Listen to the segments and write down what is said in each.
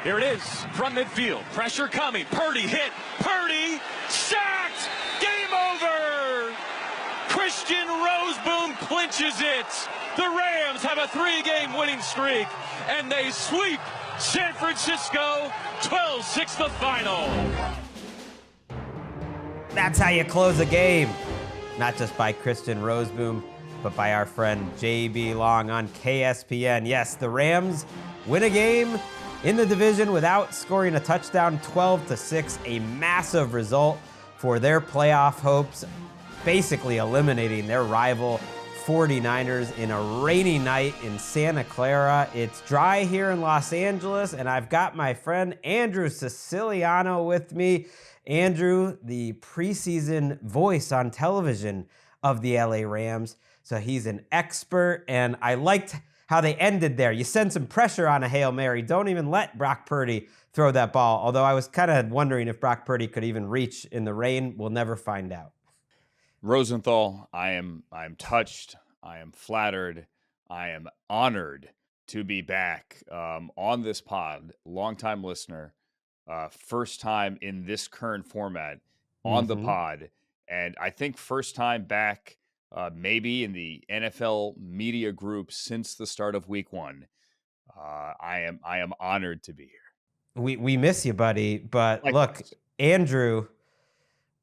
Here it is from midfield. Pressure coming. Purdy hit. Purdy sacked. Game over. Christian Roseboom clinches it. The Rams have a 3-game winning streak, and they sweep San Francisco 12-6 the final. That's how you close a game. Not just by Christian Roseboom, but by our friend JB Long on KSPN. Yes, the Rams win a game in the division without scoring a touchdown, 12-6, a massive result for their playoff hopes, basically eliminating their rival 49ers in a rainy night in Santa Clara. It's dry here in Los Angeles, and I've got my friend Andrew Siciliano with me. Andrew, the preseason voice on television of the LA Rams. So he's an expert, and I liked how they ended there. You send some pressure on a Hail Mary. Don't even let Brock Purdy throw that ball. Although I was kind of wondering if Brock Purdy could even reach in the rain. We'll never find out. Rosenthal, I am touched. I am flattered. I am honored to be back on this pod. Longtime listener, first time in this current format on the pod, and I think first time back maybe in the NFL media group since the start of Week 1. I am honored to be here. We miss you, buddy. But Likewise. Look, Andrew,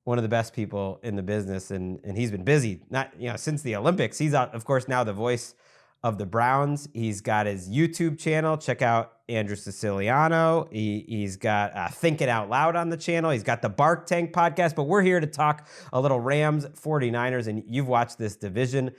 one of the best people in the business, and he's been busy. Not since the Olympics. He's of course now the voice of the Browns. He's got his YouTube channel. Check out Andrew Siciliano. He's got Thinking Out Loud on the channel. He's got the Bark Tank podcast. But we're here to talk a little Rams 49ers, and you've watched this division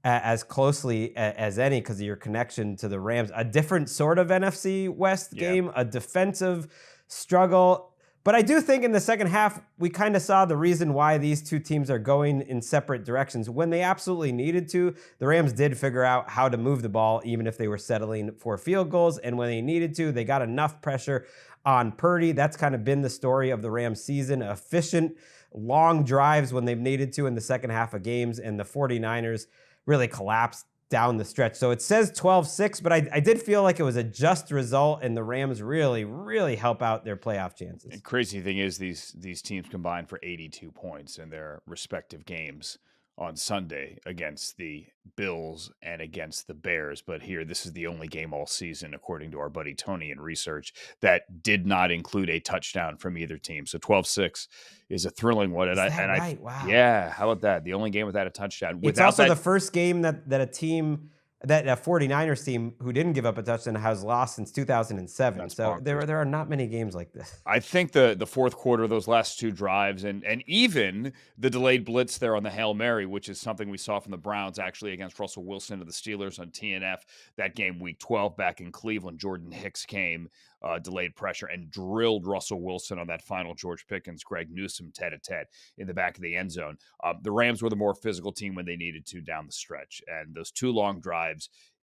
as closely as any because of your connection to the Rams. A different sort of NFC West game, a defensive struggle. But I do think in the second half, we kind of saw the reason why these two teams are going in separate directions. When they absolutely needed to, the Rams did figure out how to move the ball, even if they were settling for field goals. And when they needed to, they got enough pressure on Purdy. That's kind of been the story of the Rams season. Efficient, long drives when they've needed to in the second half of games. And the 49ers really collapsed down the stretch. So it says 12-6, but I did feel like it was a just result, and the Rams really, really help out their playoff chances. And crazy thing is these teams combined for 82 points in their respective games on Sunday against the Bills and against the Bears. But here, this is the only game all season, according to our buddy Tony in research, that did not include a touchdown from either team. So 12-6 is a thrilling one. Right? Wow. Yeah, how about that? The only game without a touchdown. It's also the first game that a 49ers team who didn't give up a touchdown has lost since 2007. That's so bonkers. there are not many games like this. I think the fourth quarter, those last two drives, and even the delayed blitz there on the Hail Mary, which is something we saw from the Browns actually against Russell Wilson of the Steelers on TNF that game week 12 back in Cleveland. Jordan Hicks came, delayed pressure, and drilled Russell Wilson on that final George Pickens, Greg Newsome tete-a-tete in the back of the end zone. The Rams were the more physical team when they needed to down the stretch. And those two long drives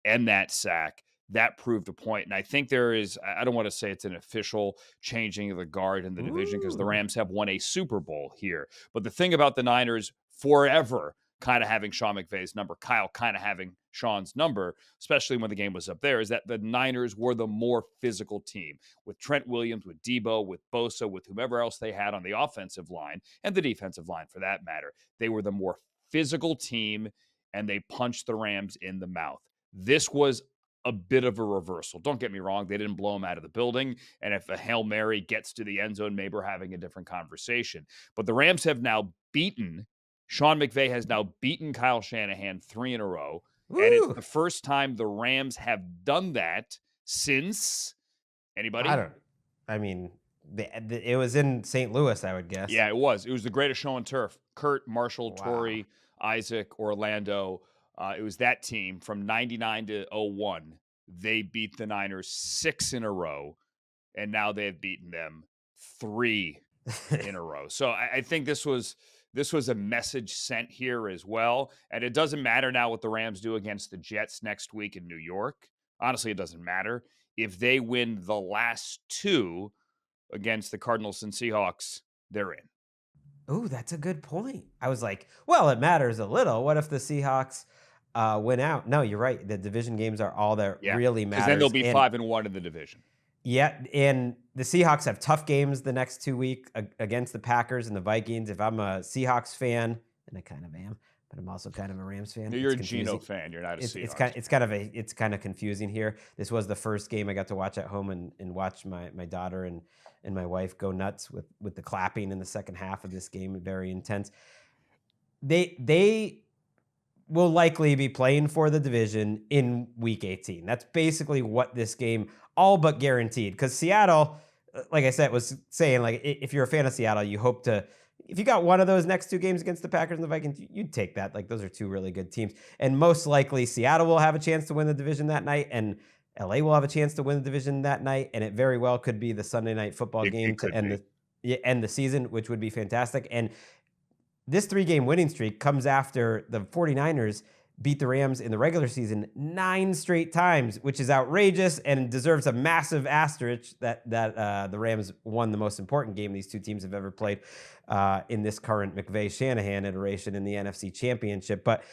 and that sack, that proved a point. And I think there is, I don't want to say it's an official changing of the guard in the division because the Rams have won a Super Bowl here. But the thing about the Niners forever kind of having Sean McVay's number, Kyle kind of having Sean's number, especially when the game was up there, is that the Niners were the more physical team with Trent Williams, with Deebo, with Bosa, with whomever else they had on the offensive line and the defensive line for that matter. They were the more physical team, and they punched the Rams in the mouth. This was a bit of a reversal. Don't get me wrong. They didn't blow him out of the building. And if a Hail Mary gets to the end zone, maybe we're having a different conversation. But the Rams have now Sean McVay has now beaten Kyle Shanahan 3 in a row. Woo. And it's the first time the Rams have done that since anybody? It was in St. Louis, I would guess. Yeah, it was. It was the greatest show on turf. Kurt, Marshall, Torrey, Isaac, Orlando. It was that team from 99 to 01. They beat the Niners 6 in a row, and now they've beaten them 3 in a row. So I think this was a message sent here as well. And it doesn't matter now what the Rams do against the Jets next week in New York. Honestly, it doesn't matter. If they win the last 2 against the Cardinals and Seahawks, they're in. Ooh, that's a good point. I was like, well, it matters a little. What if the Seahawks win out? No, you're right. The division games are all that really matters. Because then they'll be 5-1 in the division. Yeah, and the Seahawks have tough games the next 2 weeks against the Packers and the Vikings. If I'm a Seahawks fan, and I kind of am, but I'm also kind of a Rams fan. You're It's a Geno confusing. fan. You're not a It's Seahawks it's kind of confusing here. This was the first game I got to watch at home and watch my daughter and my wife go nuts with the clapping in the second half of this game. Very intense. They will likely be playing for the division in week 18. That's basically what this game all but guaranteed. Because Seattle, like I said, was saying, like, if you're a fan of Seattle, you hope to, if you got one of those next two games against the Packers and the Vikings, you'd take that. Like, those are two really good teams. And most likely, Seattle will have a chance to win the division that night, and LA will have a chance to win the division that night. And it very well could be the Sunday night football game It could to be. end the season, which would be fantastic. And this 3-game winning streak comes after the 49ers beat the Rams in the regular season 9 straight times, which is outrageous and deserves a massive asterisk that the Rams won the most important game these two teams have ever played in this current McVay-Shanahan iteration in the NFC Championship. But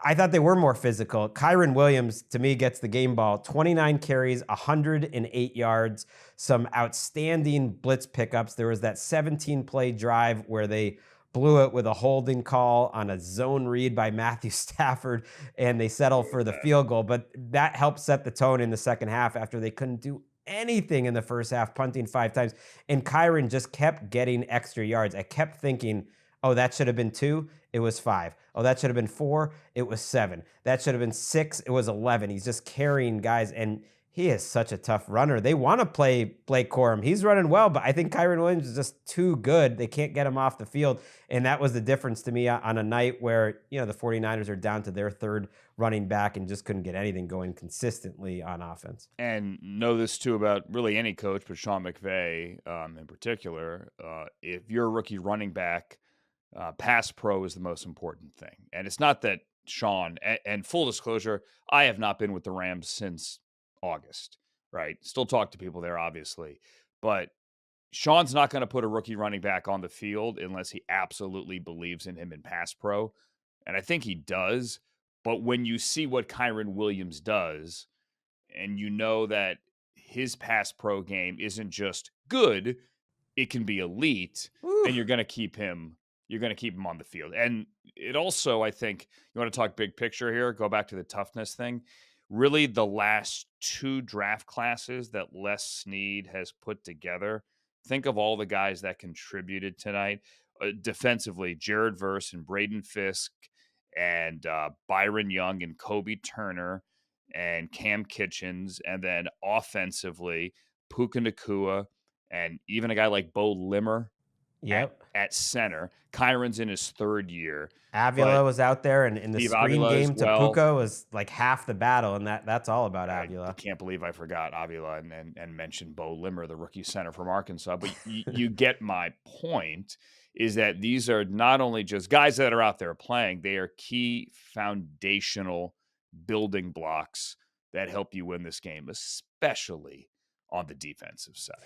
I thought they were more physical. Kyren Williams, to me, gets the game ball. 29 carries, 108 yards, some outstanding blitz pickups. There was that 17-play drive where they blew it with a holding call on a zone read by Matthew Stafford, and they settled for the field goal. But that helped set the tone in the second half after they couldn't do anything in the first half, punting 5 times. And Kyren just kept getting extra yards. I kept thinking, oh, that should have been 2. It was 5. Oh, that should have been 4. It was 7. That should have been 6. It was 11. He's just carrying guys, and he is such a tough runner. They want to play Blake Corum. He's running well, but I think Kyren Williams is just too good. They can't get him off the field, and that was the difference to me on a night where, the 49ers are down to their third running back and just couldn't get anything going consistently on offense. And know this too about really any coach, but Sean McVay in particular. If you're a rookie running back, pass pro is the most important thing. And it's not that Sean, and full disclosure, I have not been with the Rams since August, right? Still talk to people there, obviously. But Sean's not going to put a rookie running back on the field unless he absolutely believes in him in pass pro. And I think he does. But when you see what Kyren Williams does, and you know that his pass pro game isn't just good, it can be elite, and you're going to keep him on the field. And it also, I think, you want to talk big picture here, go back to the toughness thing. Really, the last 2 draft classes that Les Snead has put together, think of all the guys that contributed tonight. Defensively, Jared Verse and Braden Fisk and Byron Young and Kobe Turner and Cam Kitchens. And then offensively, Puka Nacua and even a guy like Bo Limmer at center. Kyren's in his 3rd year. Avila was out there, and in the Steve screen Avila game as well. to Puka was like half the battle, and that's all about Avila. I can't believe I forgot Avila and mentioned Bo Limmer, the rookie center from Arkansas. But you get my point, is that these are not only just guys that are out there playing, they are key foundational building blocks that help you win this game, especially on the defensive side.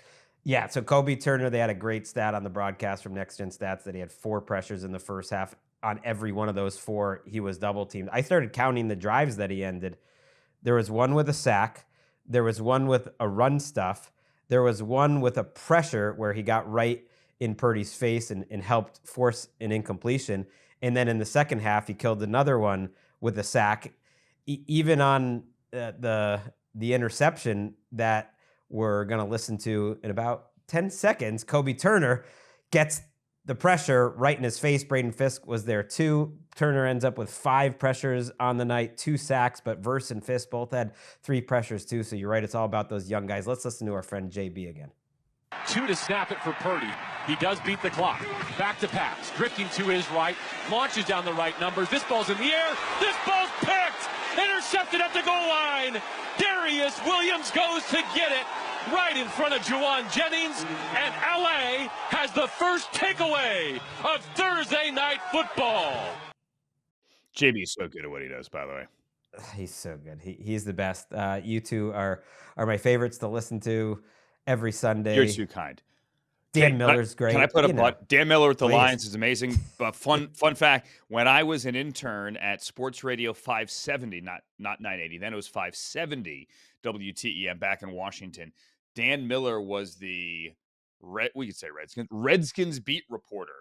Yeah, so Kobe Turner, they had a great stat on the broadcast from Next Gen Stats that he had 4 pressures in the first half. On every one of those 4, he was double teamed. I started counting the drives that he ended. There was one with a sack. There was one with a run stuff. There was one with a pressure where he got right in Purdy's face and helped force an incompletion. And then in the second half, he killed another one with a sack. Even on the interception that we're going to listen to in about 10 seconds, Kobe Turner gets the pressure right in his face. Braden Fisk was there too. Turner ends up with 5 pressures on the night, 2 sacks, but Verse and Fisk both had 3 pressures too. So you're right, it's all about those young guys. Let's listen to our friend JB again. 2 to snap it for Purdy. He does beat the clock. Back to pass. Drifting to his right. Launches down the right numbers. This ball's in the air. This ball's picked. Intercepted at the goal line. Darius Williams goes to get it right in front of Juwan Jennings. And LA has the first takeaway of Thursday Night Football. JB is so good at what he does, by the way. He's so good. He's the best. You two are my favorites to listen to every Sunday. You're too kind. Dan Miller's great. Can I put a butt? Dan Miller with the Lions is amazing. But fun fact, when I was an intern at Sports Radio 570, not 980, then it was 570 WTEM back in Washington, Dan Miller was the we could say Redskins beat reporter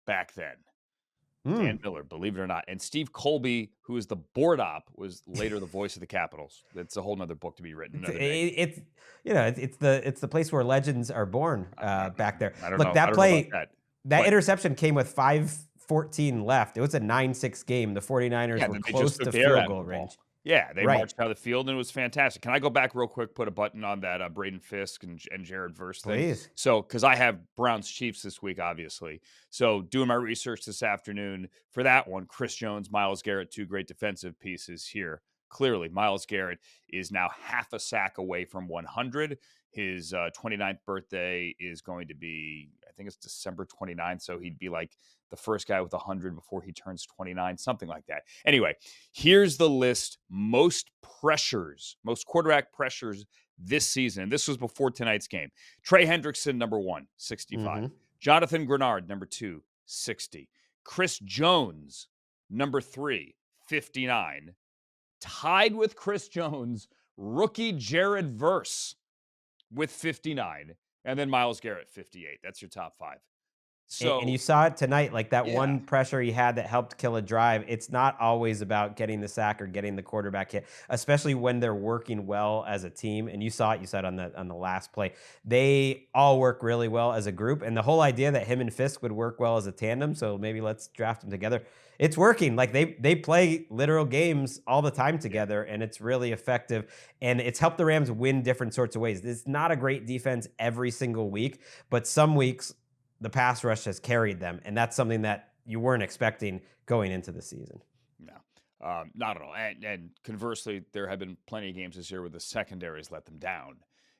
back then. Mm. Dan Miller, believe it or not. And Steve Colby, who is the board op, was later the voice of the Capitals. That's a whole nother book to be written It's another day. it's it's the place where legends are born back there. I don't Look, know. I that don't know about play, that. that But interception came with 5:14 left. It was a 9-6 game. The 49ers yeah, were then they close just took to the air field out of goal the ball. range. Yeah, they Right. marched out of the field and it was fantastic. Can I go back real quick, put a button on that Braden Fisk and Jared Verse thing? Please. So, because I have Browns Chiefs this week, obviously. So, doing my research this afternoon for that one, Chris Jones, Myles Garrett, two great defensive pieces here. Clearly, Myles Garrett is now half a sack away from 100. His 29th birthday is going to be, I think it's December 29th. So he'd be like the first guy with 100 before he turns 29, something like that. Anyway, here's the list: most quarterback pressures this season. And this was before tonight's game. Trey Hendrickson, number 1, 65. Mhm. Jonathan Grenard, number 2, 60. Chris Jones, number 3, 59. Tied with Chris Jones, rookie Jared Verse with 59. And then Myles Garrett, 58. That's your top 5. And So, you saw it tonight, like that yeah. one pressure he had that helped kill a drive. It's not always about getting the sack or getting the quarterback hit, especially when they're working well as a team. And you saw it. You said on the last play, they all work really well as a group. And the whole idea that him and Fisk would work well as a tandem, so maybe let's draft them together. It's working. Like they play literal games all the time together, and it's really effective. And it's helped the Rams win different sorts of ways. It's not a great defense every single week, but some weeks the pass rush has carried them, and that's something that you weren't expecting going into the season. No, not at all. And conversely, there have been plenty of games this year where the secondaries let them down.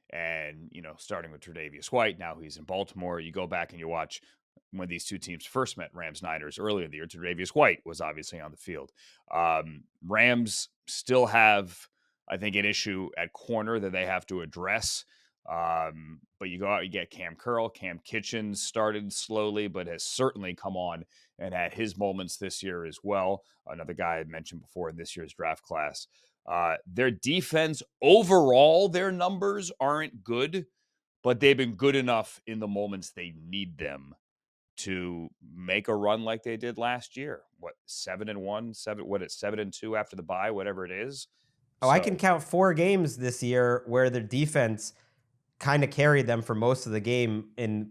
And, starting with Tre'Davious White, now he's in Baltimore. You go back and you watch when these two teams first met, Rams-Niners, earlier in the year. Tre'Davious White was obviously on the field. Rams still have, I think, an issue at corner that they have to address. But you go out, you get Cam Curl. Cam Kitchens started slowly, but has certainly come on and had his moments this year as well. Another guy I mentioned before in this year's draft class. Their defense, overall, their numbers aren't good, but they've been good enough in the moments they need them to make a run like they did last year. 7-1, 7-2 after the bye, whatever it is. Oh, I can count 4 games this year where their defense kind of carried them for most of the game and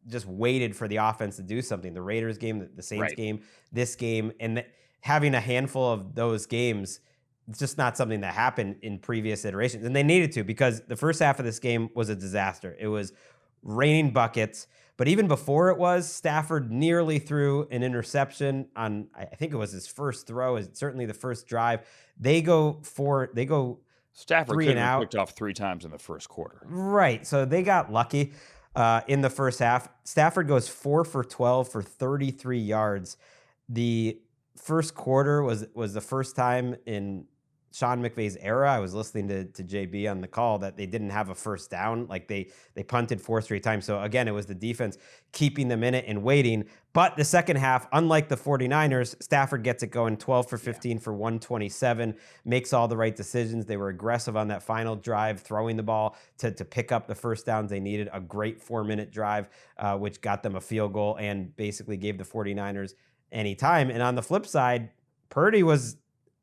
just waited for the offense to do something. The Raiders game, the Saints Right. game, this game, and having a handful of those games, it's just not something that happened in previous iterations. And they needed to, because the first half of this game was a disaster. It was raining buckets. But even before it was, Stafford nearly threw an interception on, I think it was his first throw, is certainly the first drive. They go Stafford 3 could and have out. been picked off 3 times in the first quarter. Right. So they got lucky in the first half. Stafford goes 4 for 12 for 33 yards. The first quarter was the first time in Sean McVay's era. I was listening to JB on the call that they didn't have a first down. Like they punted 4 straight times. So again, it was the defense keeping them in it and waiting. But the second half, unlike the 49ers, Stafford gets it going, 12 for 15 for 127, makes all the right decisions. They were aggressive on that final drive, throwing the ball to pick up the first downs they needed. A great 4-minute drive, which got them a field goal and basically gave the 49ers any time. And on the flip side, Purdy was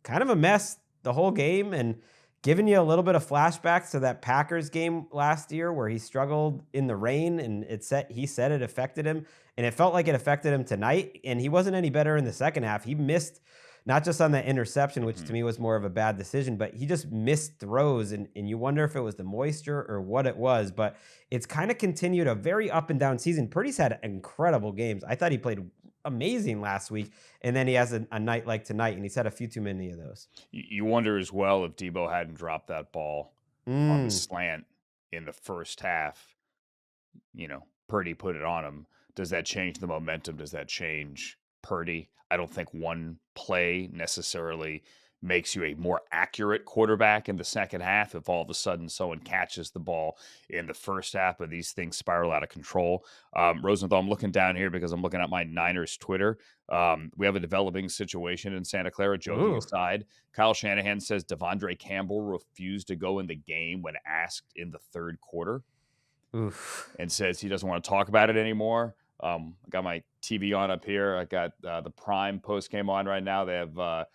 kind of a mess the whole game, and giving you a little bit of flashbacks to that Packers game last year where he struggled in the rain, and he said it affected him, and it felt like it affected him tonight, and he wasn't any better in the second half. He missed, not just on that interception, which to me was more of a bad decision, but he just missed throws, and you wonder if it was the moisture or what it was, but it's kind of continued a very up and down season. Purdy's had incredible games. I thought he played amazing last week, and then he has a night like tonight, and he's had a few too many of those. You wonder as well if Deebo hadn't dropped that ball on the slant in the first half. Purdy put it on him. Does that change the momentum? Does that change Purdy? I don't think one play necessarily makes you a more accurate quarterback in the second half if all of a sudden someone catches the ball in the first half, but these things spiral out of control. Rosenthal, I'm looking down here because I'm looking at my Niners Twitter. We have a developing situation in Santa Clara, joking Ooh. aside. Kyle Shanahan says Devondre Campbell refused to go in the game when asked in the third quarter. Oof. And says he doesn't want to talk about it anymore. I got my TV on up here. I got the Prime post game on right now. They have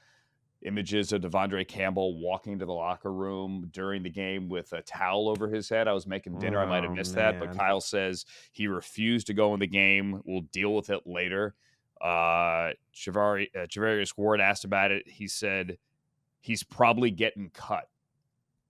images of Devondre Campbell walking to the locker room during the game with a towel over his head. I was making dinner. I might have missed that, but Kyle says he refused to go in the game. We'll deal with it later. Javarius Ward asked about it. He said he's probably getting cut.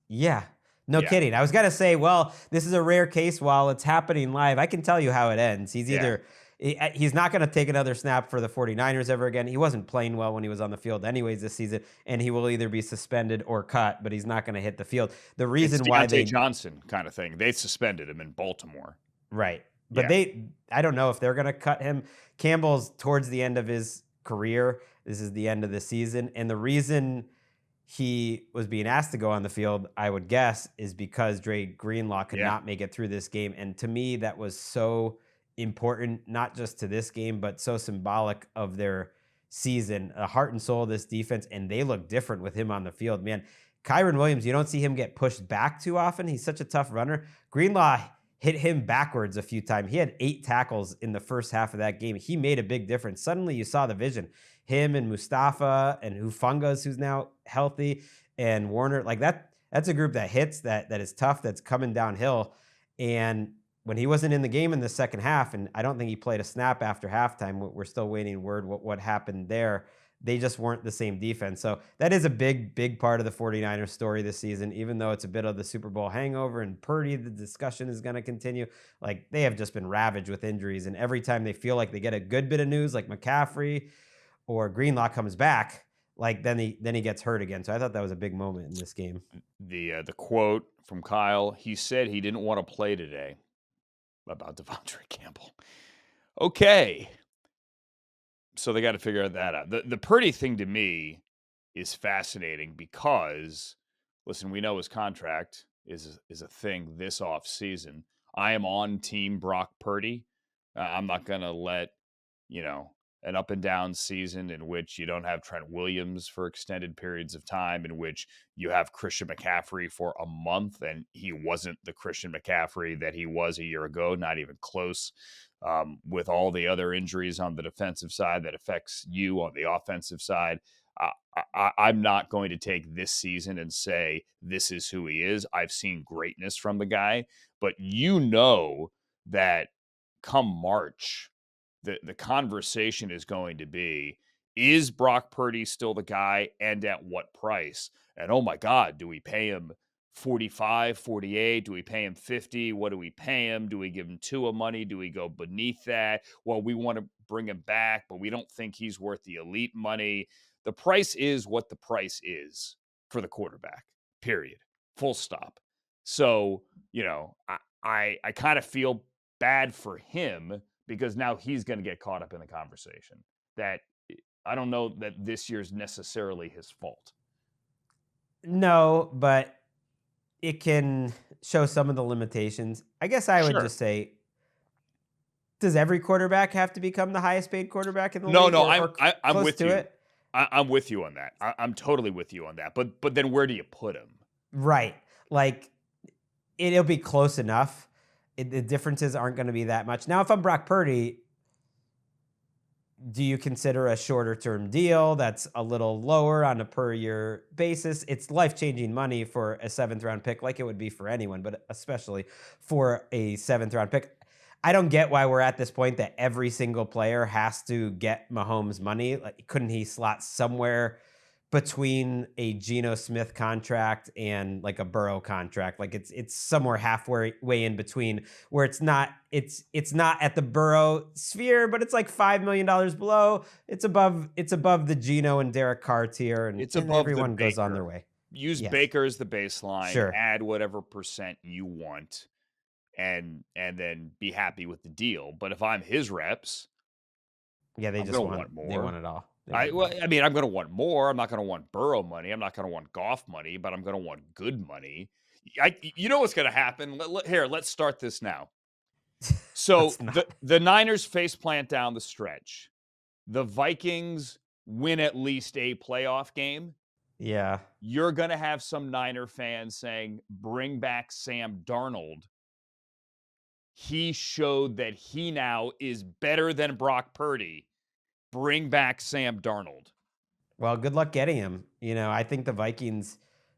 Yeah. No kidding. I was going to say, well, this is a rare case while it's happening live. I can tell you how it ends. He's either he's not going to take another snap for the 49ers ever again. He wasn't playing well when he was on the field anyways this season, and he will either be suspended or cut, but he's not going to hit the field. The reason why Deontay Johnson kind of thing. They suspended him in Baltimore. Right. But I don't know if they're going to cut him. Campbell's towards the end of his career. This is the end of the season. And the reason he was being asked to go on the field, I would guess, is because Dre Greenlaw could not make it through this game. And to me, that was so important, not just to this game, but so symbolic of their season, the heart and soul of this defense. And they look different with him on the field, man. Kyren Williams, you don't see him get pushed back too often. He's such a tough runner. Greenlaw hit him backwards a few times. He had 8 tackles in the first half of that game. He made a big difference. Suddenly you saw the vision. Him and Mustafa and Hufungas, who's now healthy, and Warner, like that's a group that hits, that is tough, that's coming downhill. And when he wasn't in the game in the second half, and I don't think he played a snap after halftime, we're still waiting word what happened there. They just weren't the same defense. So that is a big part of the 49ers story this season, even though it's a bit of the Super Bowl hangover and Purdy, the discussion is going to continue. Like, they have just been ravaged with injuries. And every time they feel like they get a good bit of news, like McCaffrey or Greenlaw comes back, like then he gets hurt again. So I thought that was a big moment in this game. The quote from Kyle, he said he didn't want to play today about Devondre Campbell. Okay. So they got to figure that out. The Purdy thing to me is fascinating because, listen, we know his contract is a thing this offseason. I am on team Brock Purdy. I'm not going to let, an up and down season in which you don't have Trent Williams for extended periods of time, in which you have Christian McCaffrey for a month, and he wasn't the Christian McCaffrey that he was a year ago, not even close. With all the other injuries on the defensive side that affects you on the offensive side, I'm not going to take this season and say this is who he is. I've seen greatness from the guy, but that come March, the conversation is going to be, is Brock Purdy still the guy, and at what price? And oh my God, do we pay him 45, 48? Do we pay him 50? What do we pay him? Do we give him Tua money? Do we go beneath that? Well, we want to bring him back, but we don't think he's worth the elite money. The price is what the price is for the quarterback, period. Full stop. So, I kind of feel bad for him because now he's going to get caught up in the conversation. That I don't know that this year's necessarily his fault. No, but it can show some of the limitations. I guess I would just say, does every quarterback have to become the highest paid quarterback in the league? No, I'm with you. I'm with you on that. I'm totally with you on that. But then where do you put him? Right. Like, it'll be close enough. The differences aren't going to be that much. Now, if I'm Brock Purdy, do you consider a shorter term deal that's a little lower on a per year basis? It's life-changing money for a 7th round pick, like it would be for anyone, but especially for a 7th round pick. I don't get why we're at this point that every single player has to get Mahomes money. Like, couldn't he slot somewhere between a Geno Smith contract and like a Burrow contract? Like, it's somewhere halfway in between, where it's not at the Burrow sphere, but it's like $5 million below. It's above the Geno and Derek Carr tier, and it's above everyone goes on their way. Use Baker as the baseline, add whatever percent you want, and then be happy with the deal. But if I'm his reps, they just want more. They want it all. thinking Well, about. I mean, I'm going to want more. I'm not going to want Burrow money. I'm not going to want Goff money, but I'm going to want good money. You know what's going to happen? Here, let's start this now. So Let's not. the Niners face plant down the stretch. The Vikings win at least a playoff game. Yeah. You're going to have some Niner fans saying, bring back Sam Darnold. He showed that he now is better than Brock Purdy. Bring back Sam Darnold. Well, good luck getting him. I think the Vikings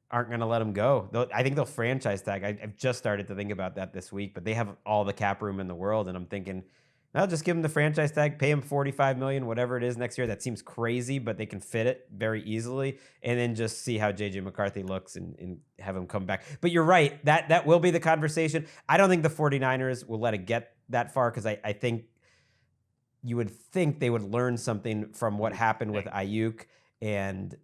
aren't going to let him go. I think they'll franchise tag. I've just started to think about that this week, but they have all the cap room in the world, and I'm thinking, I'll just give him the franchise tag, pay him $45 million, whatever it is next year. That seems crazy, but they can fit it very easily, and then just see how JJ McCarthy looks and have him come back. But you're right. That will be the conversation. I don't think the 49ers will let it get that far because I think you would think they would learn something from what happened with Ayuk and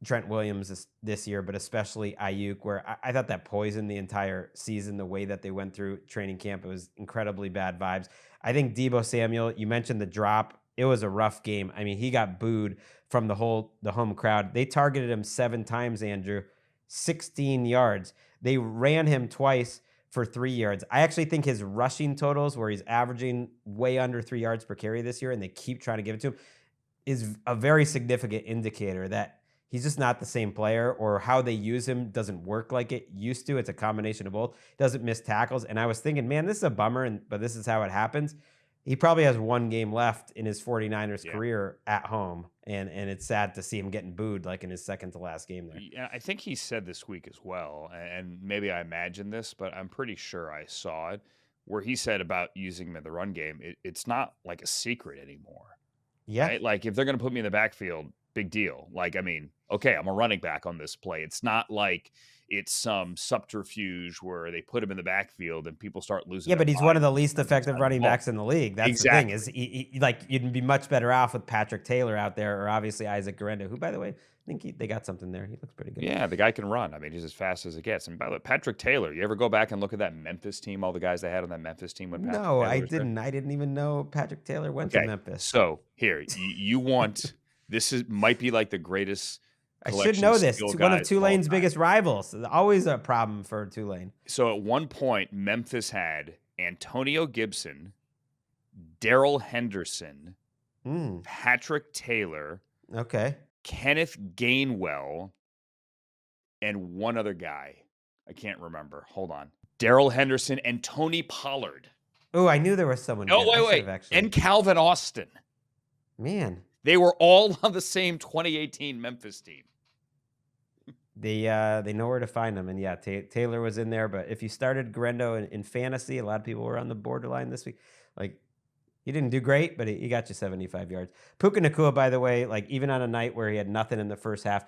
Trent Williams this year, but especially Ayuk, where I thought that poisoned the entire season, the way that they went through training camp. It was incredibly bad vibes. I think Deebo Samuel, you mentioned the drop. It was a rough game. I mean, he got booed from the home crowd. They targeted him 7 times, Andrew, 16 yards. They ran him twice for 3 yards. I actually think his rushing totals, where he's averaging way under 3 yards per carry this year, and they keep trying to give it to him, is a very significant indicator that he's just not the same player, or how they use him doesn't work like it used to. It's a combination of both. Doesn't miss tackles. And I was thinking, man, this is a bummer, but this is how it happens. He probably has 1 game left in his 49ers career at home, and it's sad to see him getting booed like in his second to last game there. Yeah, I think he said this week as well, and maybe I imagined this, but I'm pretty sure I saw it, where he said about using him in the run game, it's not like a secret anymore. Yeah. Right? Like, if they're going to put me in the backfield, big deal. Like, I mean, okay, I'm a running back on this play. It's not like it's some subterfuge where they put him in the backfield and people start losing. Yeah, but he's one of the least effective running ball. backs in the league. That's Exactly. the thing, is like you'd be much better off with Patrick Taylor out there, or obviously Isaac Garenda, who, by the way, I think they got something there. He looks pretty good. Yeah, the guy can run. I mean, he's as fast as it gets. And by the way, Patrick Taylor, you ever go back and look at that Memphis team, all the guys they had on that Memphis team when Patrick No, Taylor I was there? didn't. I didn't even know Patrick Taylor went to Memphis. So here, you want might be like the greatest. I should know this. It's one of Tulane's biggest rivals. Always a problem for Tulane. So at one point, Memphis had Antonio Gibson, Darrell Henderson, Patrick Taylor, Kenneth Gainwell, and one other guy. I can't remember. Hold on. Darrell Henderson and Tony Pollard. Oh, I knew there was someone. Oh, wait. And Calvin Austin. Man. They were all on the same 2018 Memphis team. They know where to find them. And yeah, Taylor was in there. But if you started Garendo in fantasy, a lot of people were on the borderline this week. Like, he didn't do great, but he got you 75 yards. Puka Nacua, by the way, like even on a night where he had nothing in the first half,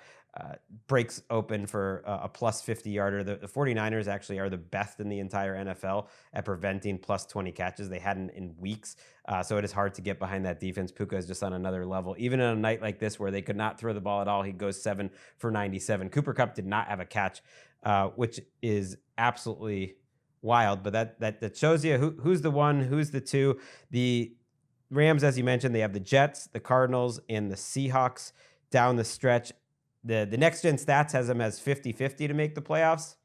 breaks open for a plus 50-yarder. The 49ers actually are the best in the entire NFL at preventing plus 20 catches. They hadn't in weeks. So it is hard to get behind that defense. Puka is just on another level. Even on a night like this where they could not throw the ball at all, he goes 7 for 97. Cooper Kupp did not have a catch, which is absolutely wild, but that shows you who's the 1, who's the 2. The Rams, as you mentioned, they have the Jets, the Cardinals, and the Seahawks down the stretch. The next gen stats has them as 50-50 to make the playoffs.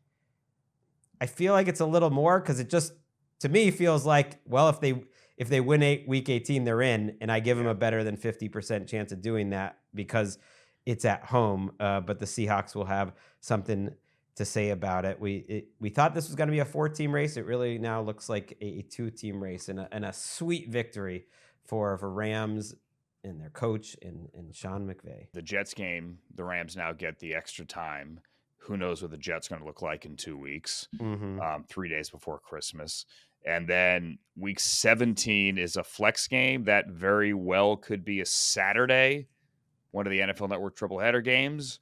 I feel like it's a little more because it just, to me, feels like, well, if they win week 18, they're in, and I give them a better than 50% chance of doing that because it's at home. But the Seahawks will have something to say about it. We thought this was going to be a 4-team race. It really now looks like a 2-team race, and a sweet victory for Rams and their coach and Sean McVay. The Jets game, the Rams now get the extra time. Who knows what the Jets going to look like in 2 weeks, 3 days before Christmas. And then week 17 is a flex game that very well could be a Saturday, one of the NFL Network triple-header games.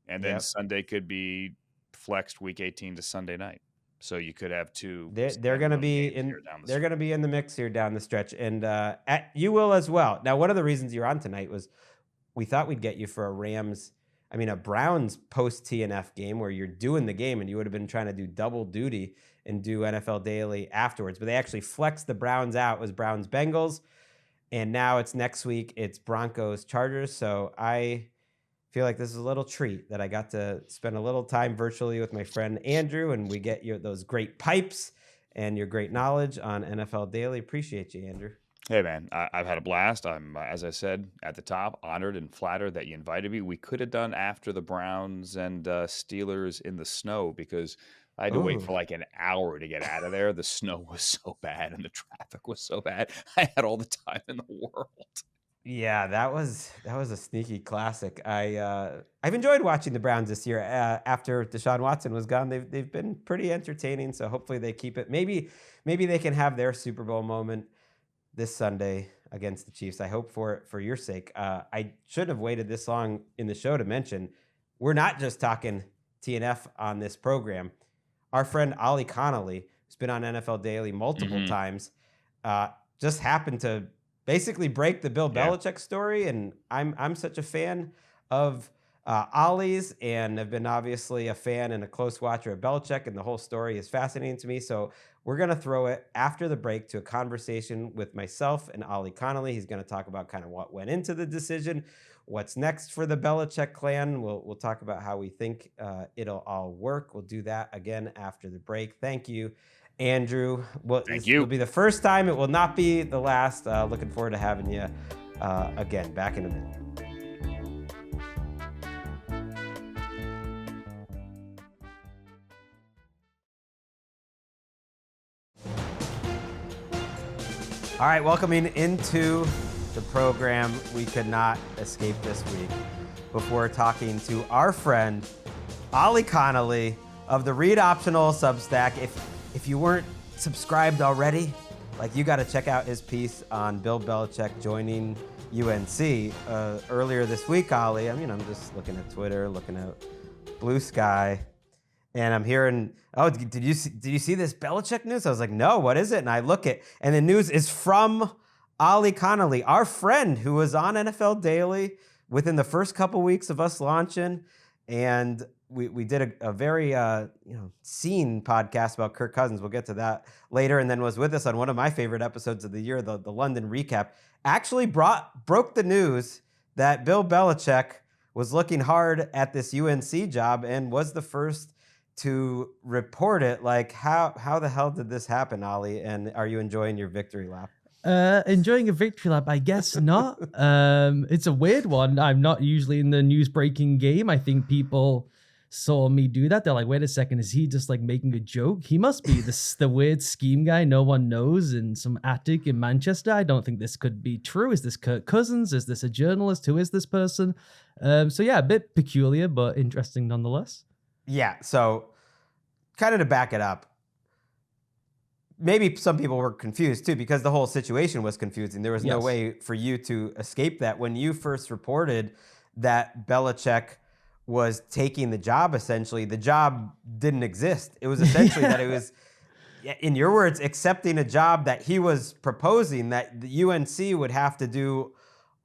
And then Sunday could be flexed week 18 to Sunday night. So you could have 2. They're going to be in. They're going to be in the mix here down the stretch, and you will as well. Now, one of the reasons you're on tonight was we thought we'd get you for a Browns post TNF game where you're doing the game, and you would have been trying to do double duty and do NFL Daily afterwards. But they actually flexed the Browns out. It was Browns Bengals, And now it's next week. It's Broncos Chargers. So I feel like this is a little treat that I got to spend a little time virtually with my friend Andrew, and we get those great pipes and your great knowledge on NFL Daily. Appreciate you, Andrew. Hey, man, I've had a blast. I'm, as I said at the top, honored and flattered that you invited me. We could have done after the Browns and Steelers in the snow because I had to wait for like an hour to get out of there. The snow was so bad and the traffic was so bad. I had all the time in the world. Yeah, that was a sneaky classic. I've enjoyed watching the Browns this year. After Deshaun Watson was gone, they've been pretty entertaining. So hopefully they keep it. Maybe they can have their Super Bowl moment this Sunday against the Chiefs. I hope for it for your sake. I shouldn't have waited this long in the show to mention we're not just talking TNF on this program. Our friend Ollie Connolly, who's been on NFL Daily multiple times, just happened to basically break the Bill Belichick story, and I'm such a fan of Ollie's, and have been obviously a fan and a close watcher of Belichick, and the whole story is fascinating to me. So we're going to throw it after the break to a conversation with myself and Ollie Connolly. He's going to talk about kind of what went into the decision, what's next for the Belichick clan. We'll talk about how we think it'll all work. We'll do that again after the break. Thank you, Andrew. Thank you. It'll be the first time. It will not be the last. Looking forward to having you again. Back in a minute. All right, welcoming into the program, we could not escape this week before talking to our friend, Ollie Connolly of the Read Optional Substack. If you weren't subscribed already, like, you got to check out his piece on Bill Belichick joining UNC earlier this week, Ollie. I mean, I'm just looking at Twitter, looking at Blue Sky, and I'm hearing, oh, did you see this Belichick news? I was like, no, what is it? And I look at, and the news is from Ollie Connolly, our friend who was on NFL Daily within the first couple weeks of us launching. And we did a very scene podcast about Kirk Cousins. We'll get to that later. And then was with us on one of my favorite episodes of the year, the London recap. Actually broke the news that Bill Belichick was looking hard at this UNC job and was the first to report it. Like, how the hell did this happen, Ollie? And are you enjoying your victory lap? Enjoying a victory lap? I guess not. It's a weird one. I'm not usually in the news breaking game. I think people saw me do that. They're like, wait a second, is he just like making a joke? He must be the weird scheme guy no one knows in some attic in Manchester. I don't think this could be true. Is this Kirk Cousins? Is this a journalist? Who is this person? So yeah, a bit peculiar, but interesting nonetheless. Yeah, so kind of to back it up, maybe some people were confused too, because the whole situation was confusing. There was no way for you to escape that. When you first reported that Belichick was taking the job, essentially, the job didn't exist. It was essentially that it was, in your words, accepting a job that he was proposing, that the UNC would have to do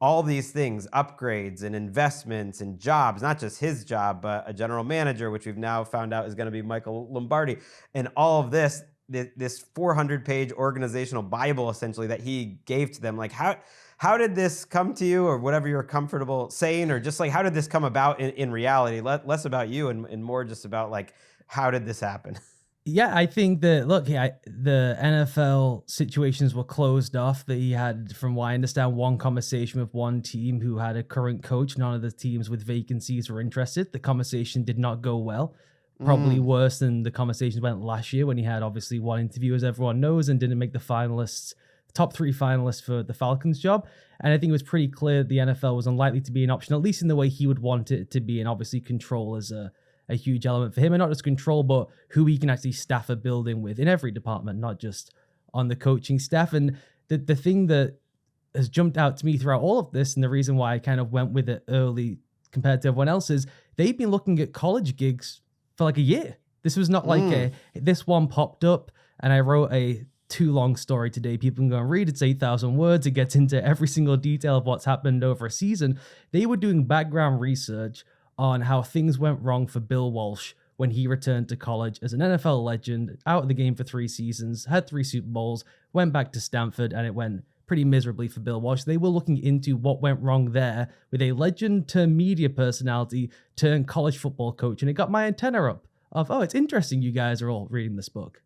all these things, upgrades and investments and jobs, not just his job, but a general manager, which we've now found out is going to be Michael Lombardi. And all of this 400-page organizational Bible, essentially, that he gave to them. Like, how did this come to you, or whatever you're comfortable saying, or just like, how did this come about in reality? Less about you and more just about, like, how did this happen? Yeah, I think that, look, the NFL situations were closed off. That he had, from what I understand, one conversation with one team who had a current coach. None of the teams with vacancies were interested. The conversation did not go well. Probably worse than the conversations went last year when he had obviously one interview, as everyone knows, and didn't make the top 3 finalists for the Falcons job. And I think it was pretty clear that the NFL was unlikely to be an option, at least in the way he would want it to be. And obviously control is a huge element for him, and not just control, but who he can actually staff a building with in every department, not just on the coaching staff. And the thing that has jumped out to me throughout all of this, and the reason why I kind of went with it early compared to everyone else, is they've been looking at college gigs for like a year. This was not like this one popped up and I wrote a too long story today. People can go and read. It's 8,000 words. It gets into every single detail of what's happened over a season. They were doing background research on how things went wrong for Bill Walsh when he returned to college as an NFL legend, out of the game for 3 seasons, had 3 Super Bowls, went back to Stanford, and it went pretty miserably for Bill Walsh. They were looking into what went wrong there with a legend turned media personality turned college football coach. And it got my antenna up of, oh, it's interesting you guys are all reading this book.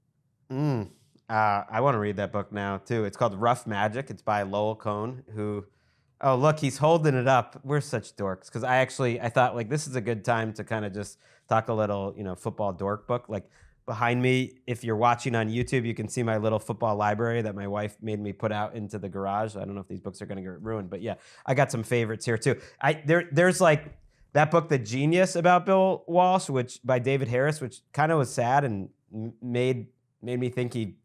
I want to read that book now, too. It's called Rough Magic. It's by Lowell Cohn, who, oh, look, he's holding it up. We're such dorks. Because I thought, like, this is a good time to kind of just talk a little, football dork book. Like, behind me, if you're watching on YouTube, you can see my little football library that my wife made me put out into the garage. I don't know if these books are going to get ruined, but yeah, I got some favorites here too. There's like that book, The Genius, about Bill Walsh, which by David Harris, which kind of was sad and made me think he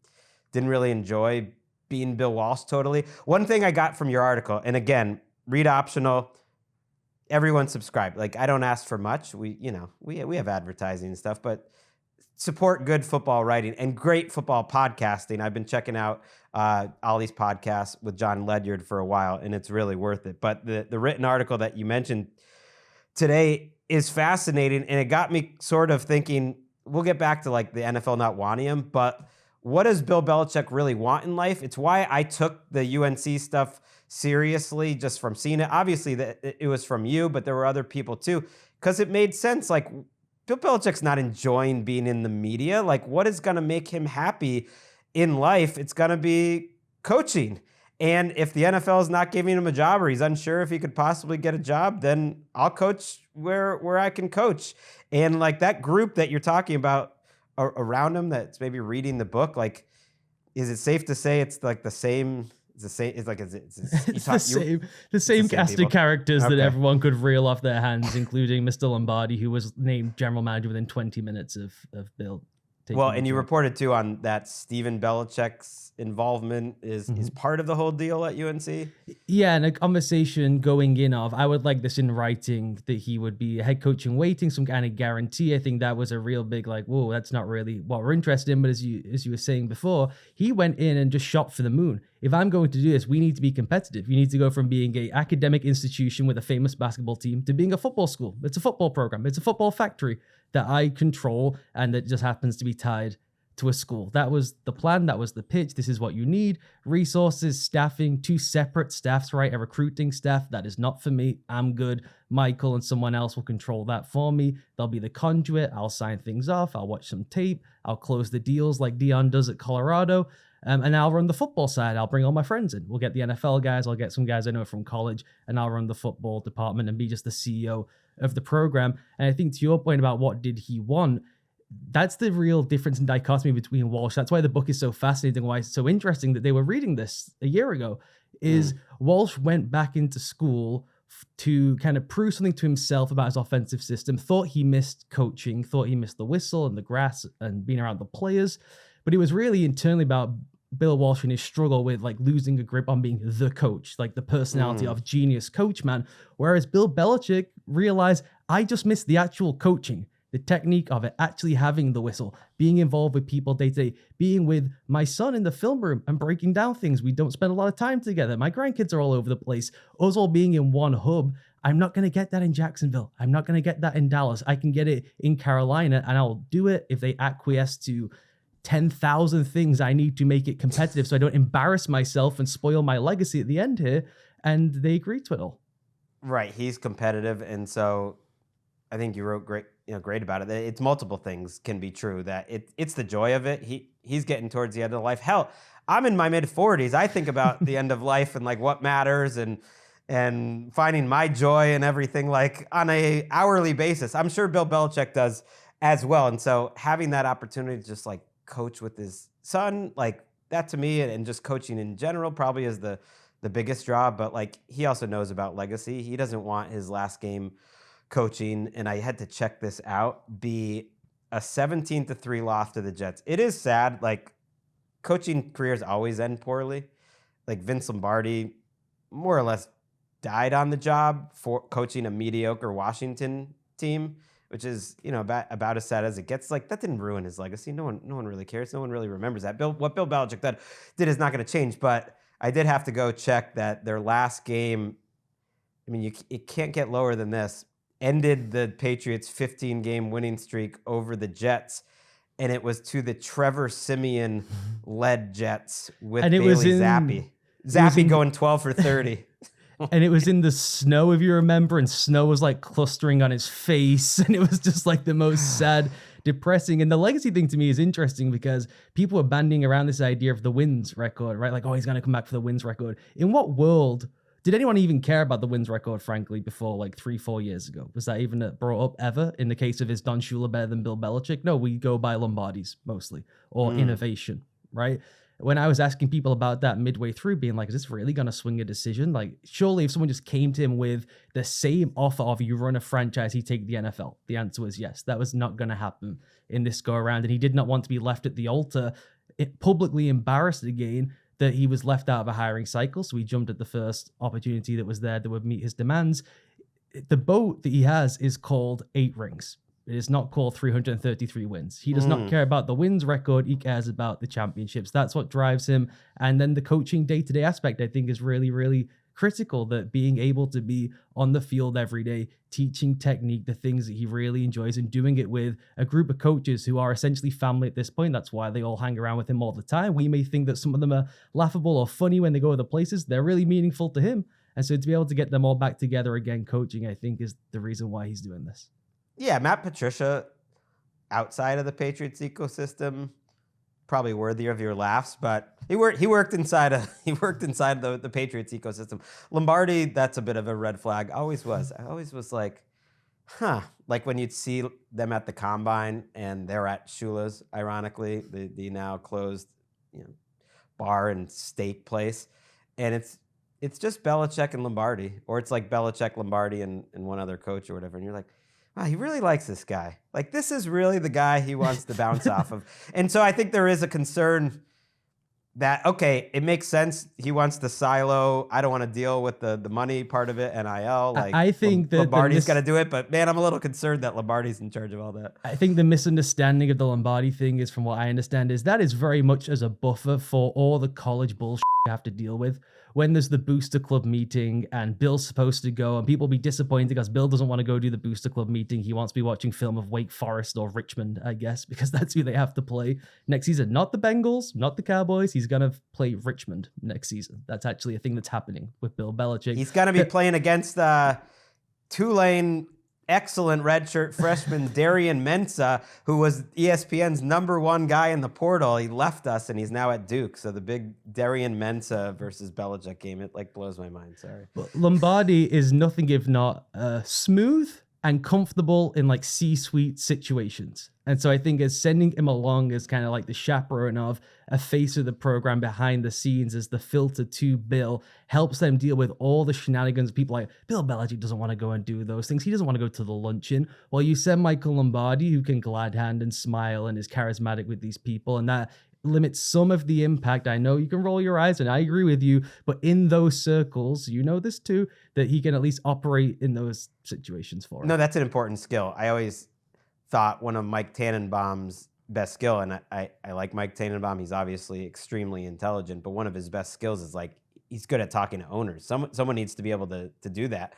didn't really enjoy being Bill Walsh totally. One thing I got from your article, and again, read optional. Everyone subscribe. Like, I don't ask for much. We have advertising and stuff, but support good football writing and great football podcasting. I've been checking out Ollie's podcast with John Ledyard for a while, and it's really worth it. But the written article that you mentioned today is fascinating, and it got me sort of thinking, we'll get back to like the NFL not wanting him, but what does Bill Belichick really want in life? It's why I took the UNC stuff seriously just from seeing it. Obviously, it was from you, but there were other people too, because it made sense. Like, Bill Belichick's not enjoying being in the media. Like, what is going to make him happy in life? It's going to be coaching. And if the NFL is not giving him a job, or he's unsure if he could possibly get a job, then I'll coach where I can coach. And like that group that you're talking about around him that's maybe reading the book, like, is it safe to say it's like the same? It's the same. It's like the same cast of characters that everyone could reel off their hands, including Mr. Lombardi, who was named general manager within 20 minutes of Bill. Well, and you reported too on that Stephen Belichick's involvement is part of the whole deal at UNC. Yeah, and a conversation going in of, I would like this in writing, that he would be a head coach in waiting, some kind of guarantee. I think that was a real big like, whoa, that's not really what we're interested in. But as you were saying before, he went in and just shot for the moon. If I'm going to do this, we need to be competitive. You need to go from being an academic institution with a famous basketball team to being a football school. It's a football program. It's a football factory that I control, and that just happens to be tied to a school. That was the plan. That was the pitch. This is what you need. Resources, staffing, 2 separate staffs, right? A recruiting staff. That is not for me. I'm good. Michael and someone else will control that for me. They'll be the conduit. I'll sign things off. I'll watch some tape. I'll close the deals like Dion does at Colorado. And I'll run the football side. I'll bring all my friends in. We'll get the NFL guys. I'll get some guys I know from college, and I'll run the football department and be just the CEO of the program. And I think to your point about what did he want, that's the real difference in dichotomy between Walsh. That's why the book is so fascinating, why it's so interesting that they were reading this a year ago, is Walsh went back into school to kind of prove something to himself about his offensive system, thought he missed coaching, thought he missed the whistle and the grass and being around the players. But it was really internally about Bill Walsh and his struggle with like losing a grip on being the coach, like the personality of genius coach man. Whereas Bill Belichick realized, I just missed the actual coaching, the technique of it, actually having the whistle, being involved with people day to day, being with my son in the film room and breaking down things. We don't spend a lot of time together. My grandkids are all over the place. Us all being in one hub. I'm not going to get that in Jacksonville. I'm not going to get that in Dallas. I can get it in Carolina, and I'll do it if they acquiesce to 10,000 things I need to make it competitive so I don't embarrass myself and spoil my legacy at the end here. And they agreed to it all. Right. He's competitive. And so I think you wrote great about it. It's multiple things can be true, that it's the joy of it. He's getting towards the end of life. Hell, I'm in my mid 40s. I think about the end of life and like what matters and finding my joy and everything like on a hourly basis. I'm sure Bill Belichick does as well. And so having that opportunity to just like coach with his son, like that to me, and just coaching in general probably is the biggest draw. But like he also knows about legacy. He doesn't want his last game coaching, and I had to check this out, be a 17-3 loss to the Jets. It is sad. Like, coaching careers always end poorly. Like Vince Lombardi more or less died on the job for coaching a mediocre Washington team, which is, about as sad as it gets. Like, that didn't ruin his legacy. No one really cares. No one really remembers that. What Bill Belichick did is not going to change. But I did have to go check that their last game, I mean, it can't get lower than this, ended the Patriots' 15-game winning streak over the Jets. And it was to the Trevor Siemian-led Jets with Bailey Zappi. Zappy going 12 for 30. And it was in the snow, if you remember, and snow was like clustering on his face. And it was just like the most sad, depressing. And the legacy thing to me is interesting because people were banding around this idea of the wins record, right? Like, oh, he's going to come back for the wins record. In what world did anyone even care about the wins record, frankly, before like 3-4 years ago? Was that even brought up ever? In the case of, is Don Shula better than Bill Belichick? No, we go by Lombardis mostly, or innovation, right? When I was asking people about that midway through, being like, is this really going to swing a decision? Like, surely if someone just came to him with the same offer of you run a franchise, he'd take the NFL. The answer was yes. That was not going to happen in this go around. And he did not want to be left at the altar, publicly embarrassed again that he was left out of a hiring cycle. So he jumped at the first opportunity that was there that would meet his demands. The boat that he has is called 8 rings. It is not called 333 wins. He does not care about the wins record. He cares about the championships. That's what drives him. And then the coaching day-to-day aspect, I think, is really, really critical, that being able to be on the field every day, teaching technique, the things that he really enjoys, and doing it with a group of coaches who are essentially family at this point. That's why they all hang around with him all the time. We may think that some of them are laughable or funny when they go other places. They're really meaningful to him. And so to be able to get them all back together again, coaching, I think, is the reason why he's doing this. Yeah, Matt Patricia, outside of the Patriots ecosystem, probably worthy of your laughs, but he worked inside the Patriots ecosystem. Lombardi, that's a bit of a red flag. Always was. I always was like, like when you'd see them at the combine and they're at Shula's, ironically, the now closed, bar and steak place, and it's just Belichick and Lombardi, or it's like Belichick, Lombardi, and one other coach or whatever, and you're like, wow, he really likes this guy. Like, this is really the guy he wants to bounce off of. And so I think there is a concern that, okay, it makes sense. He wants the silo. I don't want to deal with the money part of it, NIL. Like, I think that Lombardi's got to do it. But, man, I'm a little concerned that Lombardi's in charge of all that. I think the misunderstanding of the Lombardi thing is, from what I understand, is that is very much as a buffer for all the college bullshit you have to deal with. When there's the Booster Club meeting and Bill's supposed to go, and people will be disappointed because Bill doesn't want to go do the Booster Club meeting. He wants to be watching film of Wake Forest or Richmond, I guess, because that's who they have to play next season. Not the Bengals, not the Cowboys. He's going to play Richmond next season. That's actually a thing that's happening with Bill Belichick. He's going to be playing against Tulane excellent redshirt freshman Darian Mensah, who was ESPN's #1 guy in the portal. He left us and he's now at Duke. So the big Darian Mensah versus Belichick game, it like blows my mind. Sorry. But Lombardi is nothing if not smooth and comfortable in like C-suite situations. And so I think as sending him along as kind of like the chaperone of a face of the program behind the scenes as the filter to Bill helps them deal with all the shenanigans. People like Bill Belichick doesn't want to go and do those things. He doesn't want to go to the luncheon. Well, you send Michael Lombardi, who can glad hand and smile and is charismatic with these people, and that limits some of the impact. I know you can roll your eyes, and I agree with you, but in those circles, you know this too, that he can at least operate in those situations for him. No, that's an important skill. I always thought one of Mike Tannenbaum's best skill, and I like Mike Tannenbaum. He's obviously extremely intelligent, but one of his best skills is like he's good at talking to owners. Someone needs to be able to do that,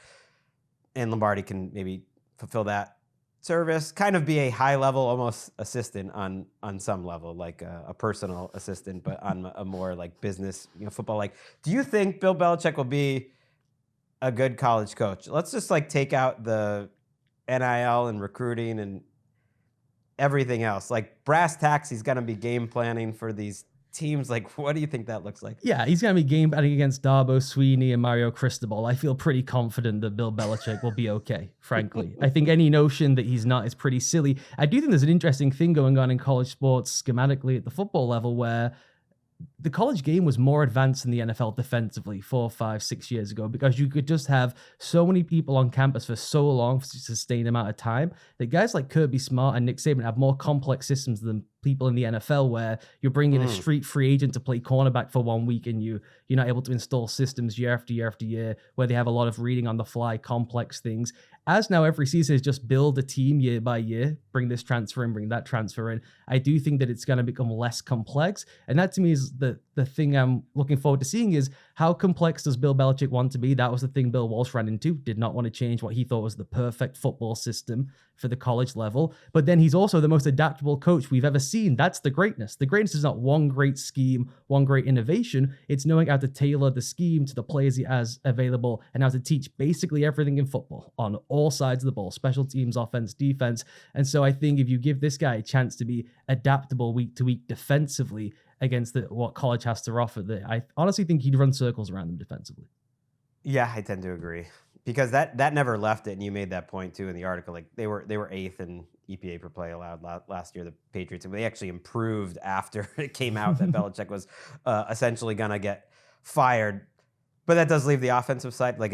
and Lombardi can maybe fulfill that service, kind of be a high-level almost assistant on some level, like a personal assistant, but on a more like business, football. Like, do you think Bill Belichick will be a good college coach? Let's just like take out the NIL and recruiting and everything else. Like brass tacks, he's going to be game planning for these teams. Like, what do you think that looks like? Yeah, he's going to be game planning against Darbo Sweeney and Mario Cristobal. I feel pretty confident that Bill Belichick will be okay, frankly. I think any notion that he's not is pretty silly. I do think there's an interesting thing going on in college sports schematically at the football level where the college game was more advanced than the NFL defensively 4, 5, 6 years ago, because you could just have so many people on campus for so long, for a sustained amount of time, that guys like Kirby Smart and Nick Saban have more complex systems than people in the NFL, where you're bringing a street free agent to play cornerback for 1 week and you're not able to install systems year after year after year where they have a lot of reading on the fly, complex things. As now every season is just build a team year by year, bring this transfer in, bring that transfer in. I do think that it's going to become less complex. And that to me is the the thing I'm looking forward to seeing is how complex does Bill Belichick want to be? That was the thing Bill Walsh ran into, did not want to change what he thought was the perfect football system for the college level. But then he's also the most adaptable coach we've ever seen. That's the greatness. The greatness is not one great scheme, one great innovation. It's knowing how to tailor the scheme to the players he has available and how to teach basically everything in football on all sides of the ball, special teams, offense, defense. And so I think if you give this guy a chance to be adaptable week to week defensively against what college has to offer, I honestly think he'd run circles around them defensively. Yeah, I tend to agree because that never left it, and you made that point too in the article. Like they were 8th in EPA per play allowed last year, the Patriots, and they actually improved after it came out that Belichick was essentially gonna get fired. But that does leave the offensive side. Like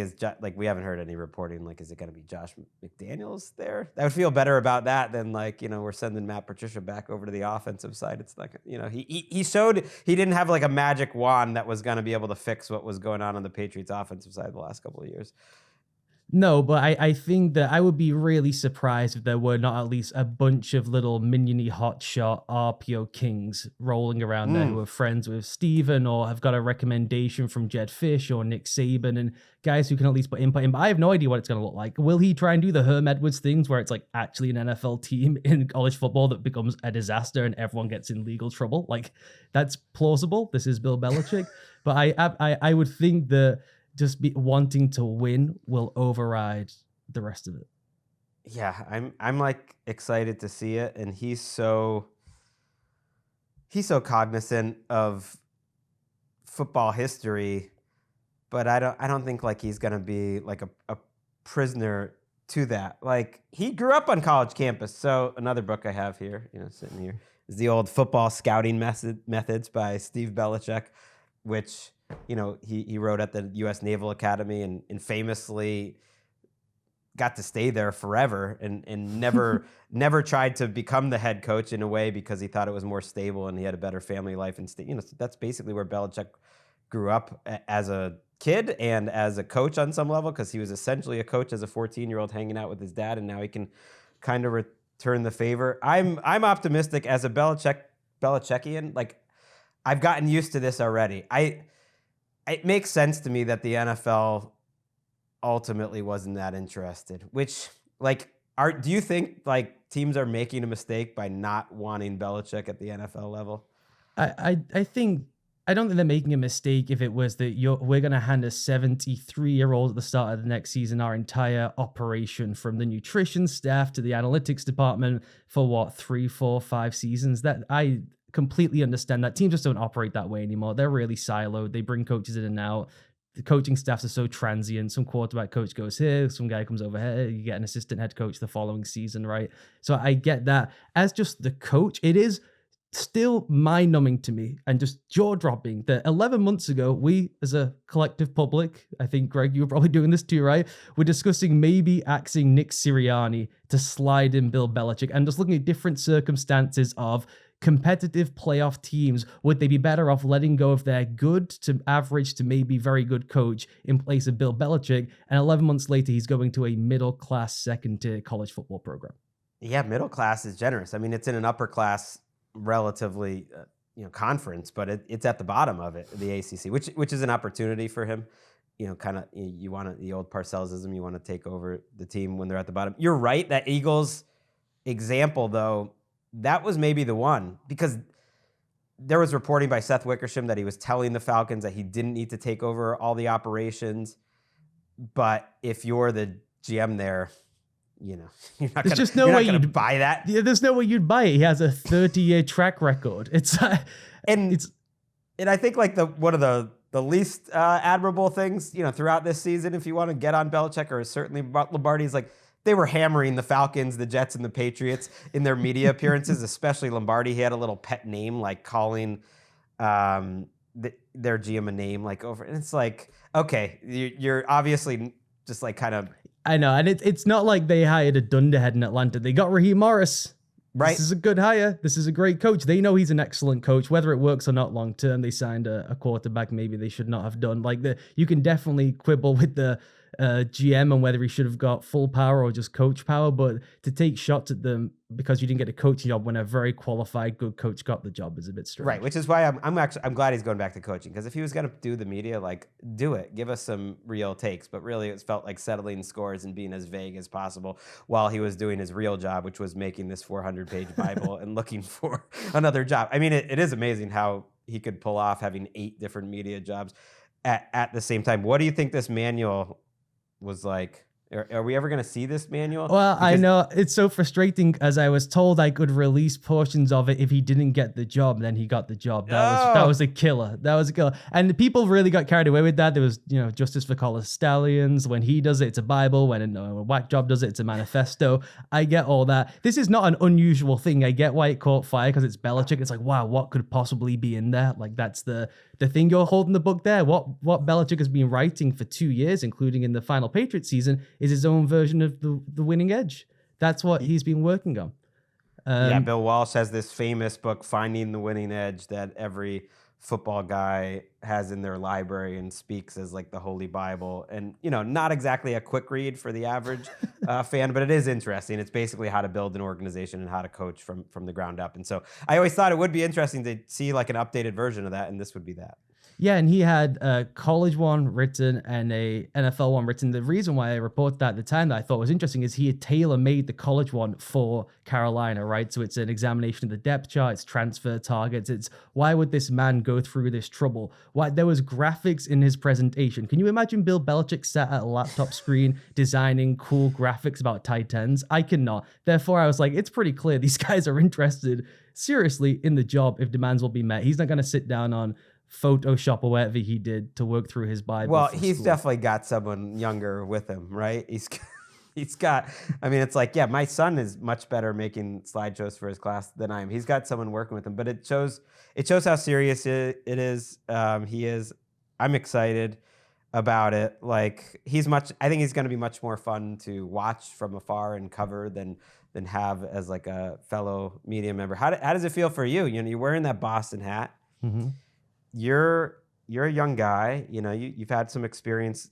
we haven't heard any reporting. Like, is it going to be Josh McDaniels there? I would feel better about that than we're sending Matt Patricia back over to the offensive side. It's like, he showed he didn't have like a magic wand that was going to be able to fix what was going on the Patriots offensive side the last couple of years. No, but I think that I would be really surprised if there were not at least a bunch of little miniony hotshot RPO kings rolling around there who are friends with Steven or have got a recommendation from Jed Fish or Nick Saban and guys who can at least put input in. But I have no idea what it's going to look like. Will he try and do the Herm Edwards things where it's like actually an NFL team in college football that becomes a disaster and everyone gets in legal trouble? Like, that's plausible. This is Bill Belichick. But I would think that just wanting to win will override the rest of it. Yeah, I'm like excited to see it, and he's so cognizant of football history, but I don't think like he's gonna be like a prisoner to that. Like, he grew up on college campus. So another book I have here, sitting here, is the old Football Scouting Methods by Steve Belichick, which he wrote at the U.S. Naval Academy and famously got to stay there forever and never tried to become the head coach in a way because he thought it was more stable and he had a better family life. And that's basically where Belichick grew up as a kid and as a coach on some level, because he was essentially a coach as a 14-year-old hanging out with his dad, and now he can kind of return the favor. I'm optimistic as a Belichickian. Like, I've gotten used to this already. It makes sense to me that the NFL ultimately wasn't that interested, which, do you think teams are making a mistake by not wanting Belichick at the NFL level? I don't think they're making a mistake if it was that we're going to hand a 73-year-old at the start of the next season our entire operation, from the nutrition staff to the analytics department, for 3, 4, 5 seasons. That I completely understand that. Teams just don't operate that way anymore. They're really siloed. They bring coaches in and out. The coaching staffs are so transient. Some quarterback coach goes here, some guy comes over here, you get an assistant head coach the following season, right? So I get that. As just the coach, it is still mind-numbing to me and just jaw-dropping that 11 months ago, we as a collective public, I think, Greg, you were probably doing this too, right? We're discussing maybe axing Nick Sirianni to slide in Bill Belichick and just looking at different circumstances of competitive playoff teams. Would they be better off letting go of their good to average to maybe very good coach in place of Bill Belichick? And 11 months later, he's going to a middle-class second-tier college football program. Yeah, middle class is generous. I mean, it's in an upper class relatively conference, but it's at the bottom of it, the ACC, which is an opportunity for him. You want the old Parcellism, you want to take over the team when they're at the bottom. You're right, that Eagles example, though, that was maybe the one, because there was reporting by Seth Wickersham that he was telling the Falcons that he didn't need to take over all the operations. But if you're the GM there, you're not going to buy that. Yeah, there's no way you'd buy it. He has a 30-year track record. And I think one of the least admirable things, throughout this season, if you want to get on Belichick, or certainly Lombardi's, they were hammering the Falcons, the Jets, and the Patriots in their media appearances, especially Lombardi. He had a little pet name, calling their GM a name, over. And it's okay, you're obviously just kind of. I know, and it's not like they hired a dunderhead in Atlanta. They got Raheem Morris. Right. This is a good hire. This is a great coach. They know he's an excellent coach. Whether it works or not long term, they signed a quarterback maybe they should not have done. You can definitely quibble with the GM and whether he should have got full power or just coach power, but to take shots at them because you didn't get a coaching job when a very qualified, good coach got the job is a bit strange. Right, which is why I'm glad he's going back to coaching, because if he was going to do the media, like, do it, give us some real takes. But really, it felt like settling scores and being as vague as possible while he was doing his real job, which was making this 400-page Bible and looking for another job. I mean, it is amazing how he could pull off having 8 different media jobs at the same time. What do you think this manual was like? Are we ever going to see this manual? Well, I know it's so frustrating, as I was told I could release portions of it if he didn't get the job. Then he got the job. That was a killer. That was a killer. And the people really got carried away with that. There was, Justice for Collar Stallions. When he does it, it's a Bible. When a whack job does it, it's a manifesto. I get all that. This is not an unusual thing. I get why it caught fire because it's Belichick. It's like, wow, what could possibly be in there? Like, that's the thing. You're holding the book there. What Belichick has been writing for 2 years, including in the final Patriots season, is his own version of the winning edge. That's what he's been working on. Bill Walsh has this famous book, Finding the Winning Edge, that every football guy has in their library and speaks as like the Holy Bible. And, not exactly a quick read for the average fan, but it is interesting. It's basically how to build an organization and how to coach from the ground up. And so I always thought it would be interesting to see like an updated version of that, and this would be that. Yeah, and he had a college one written and a NFL one written. The reason why I reported that at the time that I thought was interesting is he had tailor-made the college one for Carolina, right? So it's an examination of the depth chart, it's transfer targets, it's why would this man go through this trouble? Why there was graphics in his presentation. Can you imagine Bill Belichick sat at a laptop screen designing cool graphics about tight ends? I cannot. Therefore, I was like, it's pretty clear these guys are interested seriously in the job if demands will be met. He's not going to sit down on Photoshop or whatever he did to work through his Bible. Well, he's definitely got someone younger with him, right? He's got, I mean, it's like, yeah, my son is much better making slideshows for his class than I am. He's got someone working with him, but it shows how serious it is. He is. I'm excited about it. Like, I think he's going to be much more fun to watch from afar and cover than have as like a fellow media member. How does it feel for you? You're wearing that Boston hat. Mm-hmm. You're a young guy. You've had some experience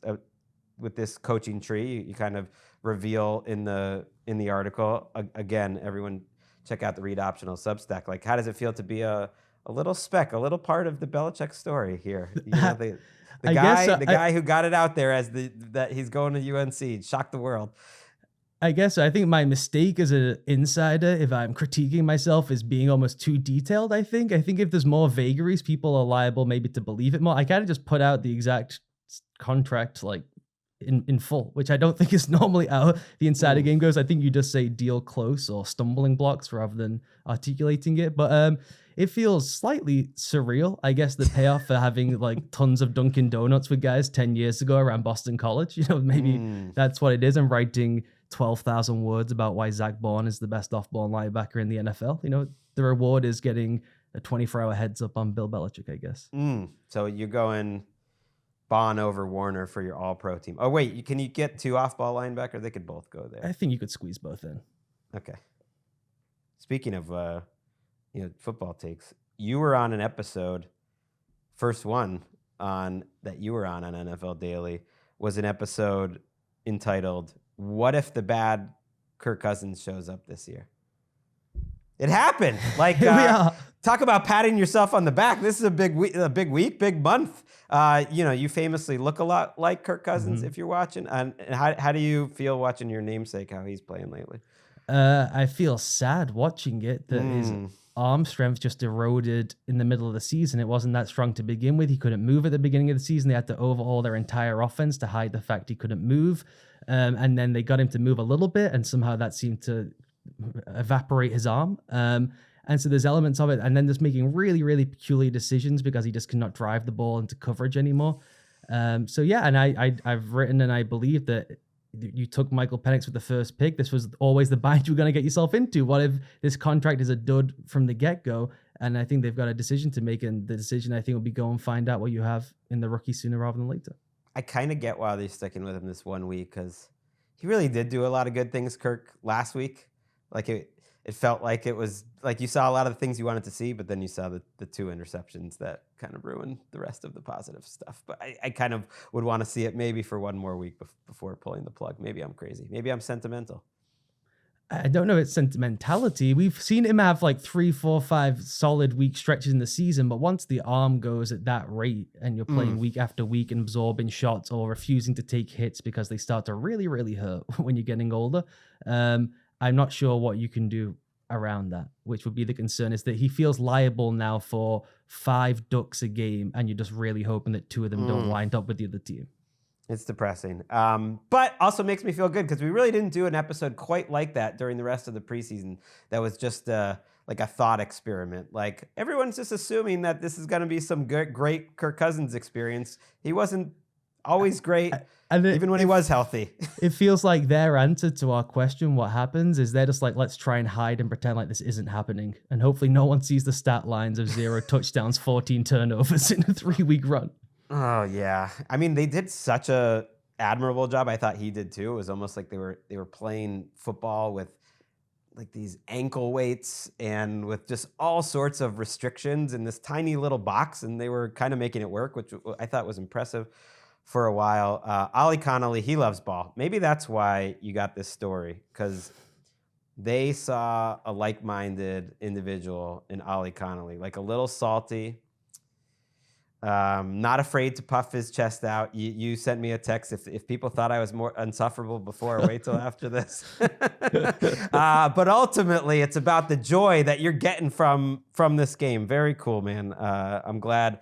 with this coaching tree. You kind of reveal in the article. Again, everyone check out the Read Optional Substack. Like, how does it feel to be a little speck, a little part of the Belichick story here? The guy who got it out there as that he's going to UNC, shocked the world. I guess I think my mistake as an insider, if I'm critiquing myself, is being almost too detailed. I think if there's more vagaries, people are liable maybe to believe it more. I kind of just put out the exact contract like in full, which I don't think is normally how the insider game goes. I think you just say deal close or stumbling blocks rather than articulating it. But it feels slightly surreal. I guess the payoff for having like tons of Dunkin' Donuts with guys 10 years ago around Boston College, maybe that's what it is. I'm writing 12,000 words about why Zach Bourne is the best off-ball linebacker in the NFL. The reward is getting a 24-hour heads up on Bill Belichick, I guess. So you're going Bourne over Warner for your all-pro team. Oh, wait, can you get 2 off-ball linebacker? They could both go there. I think you could squeeze both in. Okay. Speaking of football takes, you were on an episode, first one that you were on NFL Daily, was an episode entitled, "What if the bad Kirk Cousins shows up this year?" It happened. Like, talk about patting yourself on the back. This is a big week, big month. You famously look a lot like Kirk Cousins if you're watching. And how do you feel watching your namesake, how he's playing lately? I feel sad watching it that his arm strength just eroded in the middle of the season. It wasn't that strong to begin with. He couldn't move at the beginning of the season. They had to overhaul their entire offense to hide the fact he couldn't move. And then they got him to move a little bit, and somehow that seemed to evaporate his arm. And so there's elements of it, and then just making really, really peculiar decisions because he just cannot drive the ball into coverage anymore. And I've written and I believe that you took Michael Penix with the first pick. This was always the bind you were going to get yourself into. What if this contract is a dud from the get-go? And I think they've got a decision to make, and the decision I think will be go and find out what you have in the rookie sooner rather than later. I kind of get why they're sticking with him this 1 week, because he really did do a lot of good things, Kirk, last week. Like, it felt like it was like you saw a lot of the things you wanted to see, but then you saw the 2 interceptions that kind of ruined the rest of the positive stuff. But I kind of would want to see it maybe for one more week before pulling the plug. Maybe I'm crazy. Maybe I'm sentimental. I don't know, it's sentimentality. We've seen him have like 3, 4, 5 solid week stretches in the season, but once the arm goes at that rate and you're playing week after week and absorbing shots or refusing to take hits because they start to really, really hurt when you're getting older, I'm not sure what you can do around that, which would be the concern, is that he feels liable now for 5 ducks a game, and you're just really hoping that 2 of them don't wind up with the other team. It's depressing, but also makes me feel good because we really didn't do an episode quite like that during the rest of the preseason. That was just like a thought experiment. Like everyone's just assuming that this is going to be some great Kirk Cousins experience. He wasn't always great, even when he was healthy. It feels like their answer to our question, what happens, is they're just like, let's try and hide and pretend like this isn't happening. And hopefully no one sees the stat lines of 0 touchdowns, 14 turnovers in a 3-week run. Oh yeah, I mean they did such a admirable job. I thought he did too. It was almost like they were playing football with like these ankle weights and with just all sorts of restrictions in this tiny little box, and they were kind of making it work, which I thought was impressive for a while. Ollie Connolly, he loves ball. Maybe that's why you got this story, because they saw a like-minded individual in Ollie Connolly, like a little salty. Not afraid to puff his chest out. You sent me a text if people thought I was more insufferable before, or wait till after this. But ultimately, it's about the joy that you're getting from this game. Very cool, man. I'm glad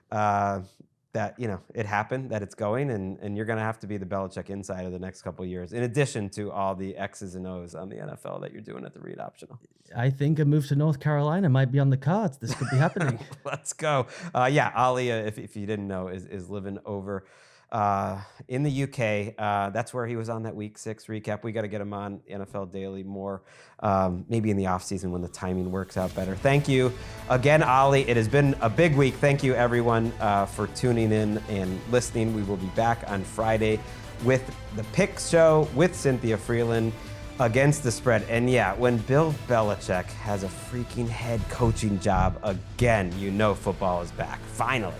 that it happened, that it's going, and you're going to have to be the Belichick insider the next couple of years, in addition to all the X's and O's on the NFL that you're doing at the Read Optional. I think a move to North Carolina might be on the cards. This could be happening. Let's go. Yeah, Ollie, if you didn't know, is living over in the UK. That's where he was on that Week 6 recap. We got to get him on NFL Daily more, maybe in the offseason when the timing works out better. Thank you again, Ollie. It has been a big week. Thank you, everyone, for tuning in and listening. We will be back on Friday with the Pick Show with Cynthia Freeland against the spread. And yeah, when Bill Belichick has a freaking head coaching job again, football is back. Finally.